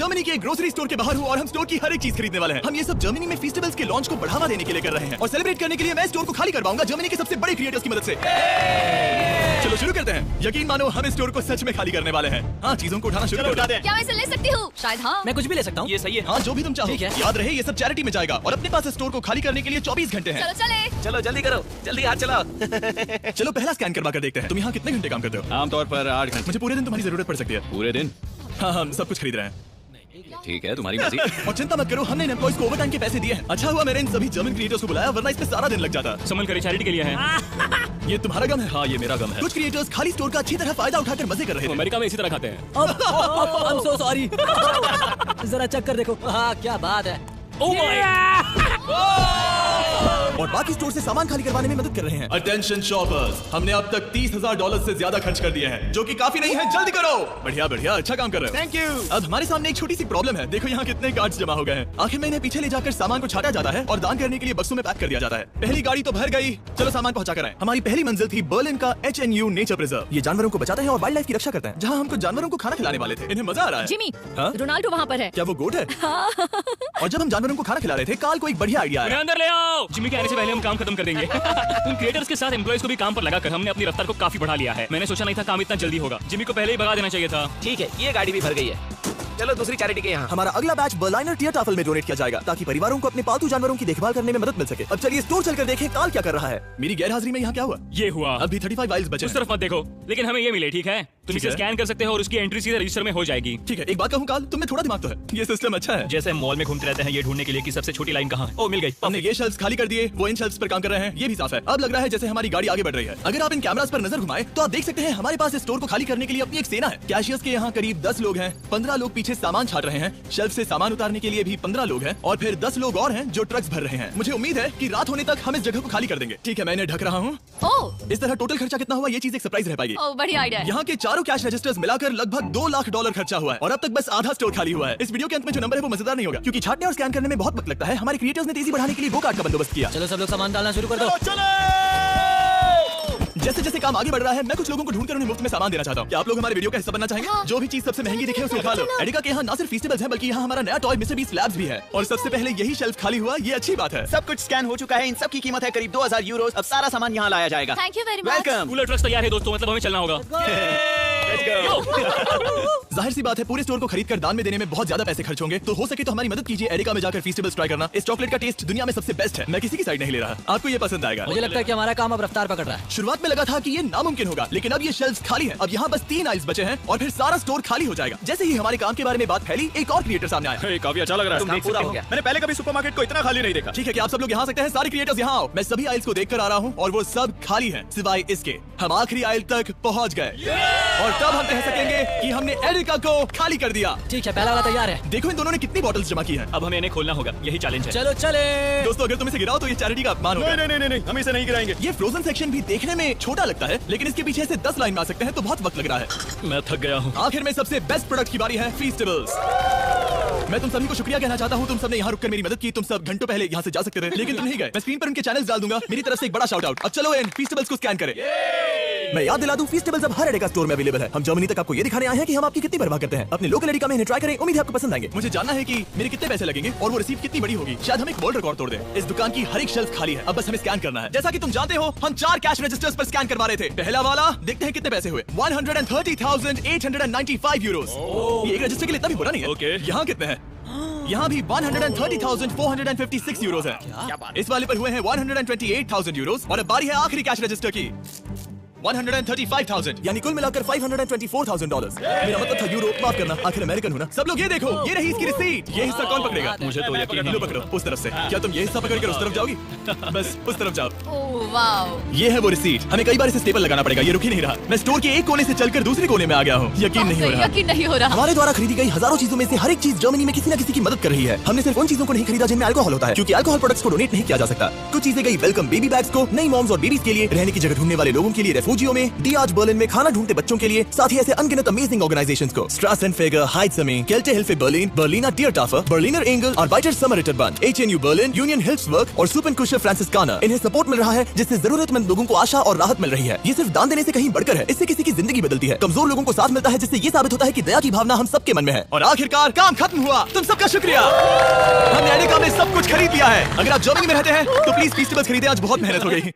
Germany के एक grocery store के बाहर हूँ और हम स्टोर की हर एक चीज खरीदने वाले हैं। हम ये सब जर्मनी में फेस्टिवल्स के लॉन्च को बढ़ावा देने के लिए कर रहे हैं और सेलिब्रेट करने के लिए मैं स्टोर को खाली करवाऊंगा जर्मनी के सबसे बड़े क्रिएटर्स की मदद से। चलो शुरू करते हैं। यकीन मानो हम इस स्टोर को सच में खाली करने वाले हैं। हाँ, चीजों को उठाना शुरू कर दें। क्या मैं इसे ले सकती हूँ? शायद हाँ। मैं कुछ भी ले सकता हूँ। ये सही है। हाँ, जो भी तुम चाहो। याद रहे ये सब चैरिटी में जाएगा और अपने पास स्टोर को खाली करने के लिए 24 घंटे हैं। चलो चले। चलो जल्दी करो, जल्दी हाथ चलाओ। चलो पहला स्कैन करवा कर देखते हैं। तुम यहाँ कितने घंटे काम करते हो? आमतौर पर 8 घंटे। मुझे पूरे दिन तुम्हारी जरूरत पड़ सकती है। पूरे दिन? हाँ, हम सब कुछ खरीद रहे हैं। ठीक है, तुम्हारी मर्जी। और चिंता मत करो, हमने इन एम्प्लॉइज को ओवरटाइम के पैसे दिए हैं। अच्छा हुआ मैंने इन सभी जर्मन क्रिएटर्स को बुलाया, वरना इसमें सारा दिन लग जाता। समन करी चैरिटी के लिए है। ये तुम्हारा गम है? हाँ, ये मेरा गम है। कुछ क्रिएटर्स खाली स्टोर का अच्छी तरह फायदा उठाकर मजे कर रहे थे। अमेरिका में इसी तरह खाते हैं। I'm so sorry। जरा चक्कर देखो। हाँ, क्या बात है। और बाकी स्टोर से सामान खाली करवाने में मदद कर रहे हैं। अटेंशन शॉपर्स, हमने अब तक $30,000 से ज्यादा खर्च कर दिए हैं, जो कि काफी नहीं है। जल्दी करो। बढ़िया बढ़िया, अच्छा काम कर रहे हो। Thank you. अब हमारे सामने एक छोटी सी प्रॉब्लम है। देखो यहाँ कितने कार्ड्स जमा हो गए हैं। आखिर में इन्हें पीछे ले जाकर सामान को छाटा जाता है और दान करने के लिए बक्सों में पैक कर दिया जाता है। पहली गाड़ी तो भर गई, चलो सामान पहुंचा कर आए। हमारी पहली मंजिल थी बर्लिन का HNU नेचर प्रिजर्व। ये जानवरों को बचाते हैं और वाइल्ड लाइफ की रक्षा करते हैं। जहाँ हमको जानवरों को खाना खिलाने वाले थे। इन्हें मजा आ रहा है। जिमी, हाँ? रोनाल्डो वहाँ पर है। क्या वो गोट है? और जब हम जानवरों को खाना खिला रहे थे, काल को एक बढ़िया आइडिया आया। अंदर ले आओ। जिमी के आने से पहले हम काम खत्म कर देंगे। उन क्रिएटर्स के साथ एम्प्लॉइज को भी काम पर लगाकर हमने अपनी रफ्तार को काफी बढ़ा लिया है। मैंने सोचा नहीं था काम इतना जल्दी होगा। जिमी को पहले ही भगा देना चाहिए था। ठीक है, ये गाड़ी भी भर गई है। चलो दूसरी चैरिटी के यहाँ। हमारा अगला बैच बर्लिनर टियरटाफल में डोनेट किया जाएगा ताकि परिवारों को अपने पालतू जानवरों की देखभाल करने में मदद मिल सके। अब चलिए स्टोर चलकर देखें काल क्या कर रहा है। मेरी गैरहाजिरी में यहाँ क्या हुआ? ये हुआ। अभी 35 वाइल्स बचे उस हैं। तरफ मत देखो, लेकिन हमें ये मिले। ठीक है, तुम ठीक इसे है। स्कैन कर सकते हो और उसकी एंट्री सीधे रजिस्टर में हो जाएगी। ठीक है, एक बात कहूँ काल, तुम्हें थोड़ा दिमाग तो है। ये सिस्टम अच्छा है। जैसे हम मॉल में घूमते रहते हैं ये ढूंढने के लिए कि सबसे छोटी लाइन कहाँ है। ओ, मिल गई। हमने ये शेल्फ्स खाली कर दिए, वो इन शेल्फ्स पर काम कर रहे हैं। ये भी साफ है। अब लग रहा है जैसे हमारी गाड़ी आगे बढ़ रही है। अगर आप इन कैमरास पर नजर घुमाएं तो आप देख सकते हैं हमारे पास इस स्टोर को खाली करने के लिए अपनी एक सेना है। कैशियर्स के यहाँ करीब 10 लोग हैं, 15 लोग पीछे सामान छाट रहे हैं, शेल्फ से सामान उतारने के लिए भी 15 लोग हैं और फिर 10 लोग और हैं जो ट्रक्स भर रहे हैं। मुझे उम्मीद है कि रात होने तक हम इस जगह को खाली कर देंगे। ठीक है, मैं इन्हें ढक रहा हूँ। ओह, इस तरह टोटल खर्चा कितना हुआ ये चीज एक सरप्राइज रह पाएगी। ओह, बढ़िया आइडिया है। यहाँ के चारों कैश रजिस्टर्स मिलाकर लगभग $2 लाख खर्चा हुआ है और अब तक बस आधा स्टोर खाली हुआ है। इस वीडियो के अंत में जो नंबर है वो मजेदार नहीं होगा क्योंकि छाटने और स्कैन करने में बहुत वक्त लगता है। हमारे क्रिएटर्स ने तेजी बढ़ाने के लिए गो कार्ट का बंदोबस्त किया। चलो सब लोग सामान डालना शुरू कर दो। जैसे जैसे काम आगे बढ़ रहा है मैं कुछ लोगों को ढूंढकर उन्हें मुफ्त में सामान देना चाहता हूँ। क्या आप लोग हमारे वीडियो का हिस्सा बनना चाहेंगे? हाँ। जो भी चीज सबसे महंगी दिखे उसे उठा लो। एडिका के यहाँ ना सिर्फ फेस्टिवल्स हैं बल्कि यहाँ हमारा नया टॉय मिस्टर बीस्ट लैब्स भी है और सबसे पहले यही शेल्फ खाली हुआ, ये अच्छी बात है। सब कुच स्कैन हो चुका है। इन सब की कीमत है करीब 2000 यूरो। अब सारा सामान यहाँ लाया जाएगा। Thank you very much. Welcome. Cooler trucks तैयार है दोस्तों, मतलब हमें चलना होगा। जाहिर सी बात है पूरे स्टोर को खरीद कर दान में देने में बहुत ज्यादा पैसे खर्च होंगे, तो हो सके तो हमारी मदद कीजिए। एरिका में जाकर फेस्टिवल्स ट्राई करना। इस चॉकलेट का टेस्ट दुनिया में सबसे बेस्ट है। मैं किसी की साइड नहीं ले रहा, आपको ये पसंद आएगा। मुझे लगता है कि हमारा काम अब रफ्तार पकड़ रहा है। शुरुआत में लगा था कि ये नामुमकिन होगा, लेकिन अब ये शेल्फ्स खाली हैं। अब यहाँ बस 3 आइल्स बचे हैं और फिर सारा स्टोर खाली हो जाएगा। जैसे ही हमारे काम के बारे में बात फैली, एक और क्रिएटर सामने आया। काफी अच्छा लग रहा तुम देख पूरा हो गया। मैंने पहले कभी सुपरमार्केट को इतना खाली नहीं देखा। ठीक है कि आप सब लोग यहाँ आ सकते हैं। सारे क्रिएटर्स यहाँ आओ। मैं सभी आइल्स को देखकर आ रहा हूँ और वो सब खाली हैं सिवाय इसके। हम आखिरी आइल तक पहुँच गए और तब हम कह सकेंगे कि हमने एरिका को खाली कर दिया। ठीक है, पहला वाला तैयार है। देखो इन दोनों ने कितनी बॉटल्स जमा की हैं। अब हमें इन्हें खोलना होगा, यही चैलेंज है। चलो चले। दोस्तों अगर तुम इसे गिराओ तो ये चैरिटी का अपमान होगा। नहीं, हम इसे नहीं गिराएंगे। ये फ्रोजन सेक्शन भी देखने में छोटा लगता है, लेकिन इसके पीछे से 10 लाइन में आ सकते हैं तो बहुत वक्त लग रहा है। मैं थक गया हूँ। आखिर में सबसे बेस्ट प्रोडक्ट की बारी है, फेस्टिवल्स। मैं तुम सभी को शुक्रिया कहना चाहता हूँ। तुम सबने यहाँ रुककर मेरी मदद की। तुम सब घंटों पहले यहाँ से जा सकते थे, लेकिन तुम नहीं गए। मैं स्क्रीन पर उनके चैनल्स डाल दूंगा। मेरी तरफ से एक बड़ा शाउट आउट। अब चलो इन फेस्टिवल्स को स्कैन करें। मैं याद दिला दूं, फेस्टिवल्स अब हर एडिका स्टोर में अवेलेबल है। हम जर्मनी तक आपको ये दिखाने आए हैं कि हम आपकी कितनी परवाह करते हैं। अपने लोकल एडिका में इन्हें ट्राई करें, उम्मीद है आपको पसंद आएंगे। मुझे जानना है कि मेरे कितने पैसे लगेंगे और वो रिसीव कितनी बड़ी होगी। शायद हम एक वर्ल्ड रिकॉर्ड तोड़ दें। इस दुकान की हर एक शेल्फ खाली है, अब बस हमें स्कैन करना है। जैसा कि तुम जानते हो हम 4 कैश रजिस्टर्स पर स्कैन करवा रहे थे। पहला वाला देखते हैं कितने पैसे हुए। 130,895 यूरोस। ये एक रजिस्टर के लिए इतना भी बुरा नहीं है। ओके। यहाँ कितने हैं? यहाँ भी 130,456 यूरोस है। इस वाले पर हुए हैं 128,000 यूरोस और अब बारी है आखिरी कैश रजिस्टर की। 135,000 यानी कुल मिलाकर $524,000। मेरा मतलब था यूरो, माफ करना, आखिर अमेरिकन हूँ ना। सब लोग ये देखो, ये रही इसकी रिसीट। ये हिस्सा कौन पकड़ेगा? मुझे तो यकीन लो पकड़ो उस तरफ से। क्या तुम ये हिस्सा पकड़कर उस तरफ जाओगी? बस उस तरफ जाओ। Oh wow. ये है वो रिसीट। हमें कई बार इसे स्टेपल लगाना पड़ेगा, ये रुक ही नहीं रहा। मैं स्टोर के एक कोने से चलकर दूसरे कोने में आ गया हूँ। यकीन नहीं हो रहा। यकीन नहीं हो रहा। हमारे द्वारा खरीदी गई हजारों चीजों में से हर एक चीज जर्मनी में किसी न किसी की मदद कर रही है। हमने सिर्फ उन चीजों को नहीं खरीदा जिनमें अल्कोहल होता है, क्योंकि अल्कोहल प्रोडक्ट्स को डोनेट नहीं किया जा सकता। कुछ चीजें गई वेलकम बेबी बैग्स को, नई मॉम्स और बेबीज के लिए, रहने की जगह ढूंढने वाले लोगों के लिए फूजियो में, डी आज बर्लिन में खाना ढूंढते बच्चों के लिए, साथ ही ऐसे अनगिनत अमेजिंग ऑर्गेनाइजेशंस को स्ट्रासेनफेगर, हाइट्ज़मी, Kalte Hilfe Berlin, Berliner Tiertafel, Berliner Engel, Arbeiter Samariterbund, HNU Berlin, Union Hilfswerk और Supernkusche Franziskaner इन्हें सपोर्ट मिल रहा है, जिससे जरूरतमंद लोगों को आशा और राहत मिल रही है। ये सिर्फ दान देने से कहीं बढ़कर है, इससे किसी की जिंदगी बदलती है। कमजोर लोगों को साथ मिलता है, जिससे ये साबित होता है कि दया की भावना हम सबके मन में है। और आखिरकार काम खत्म हुआ। तुम सबका शुक्रिया। हमने एनिका में सब कुछ खरीद लिया है। अगर आप जर्मनी में रहते हैं तो प्लीज फीस्टिवल्स खरीदें, आज बहुत मेहनत हो गई।